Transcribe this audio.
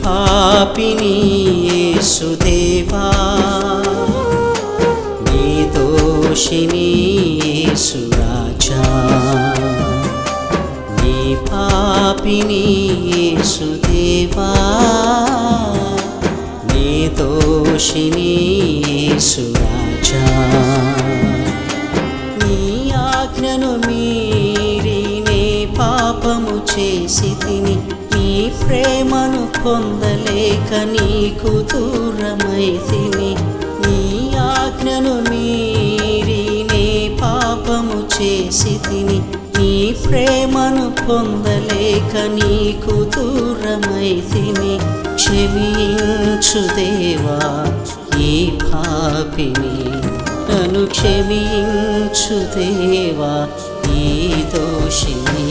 పాపిని యేసుదేవా, నీ దోషిని యేసురాజా, నీ పాపిని యేసుదేవా, నీ దోషిని యేసురాజా. నీ ఆజ్ఞను మీరి నే పాపము చేసి తిని, నీ ప్రేమను పొందలేక నీకు దూరమైతిని. నీ ఆజ్ఞను మీరి నే పాపము చేసి తిని, నీ ప్రేమను పొందలేక నీకు దూరమైతిని. క్షమించు దేవా ఈ పాపిని, నన్ను క్షమించు దేవా ఈ దోషిని.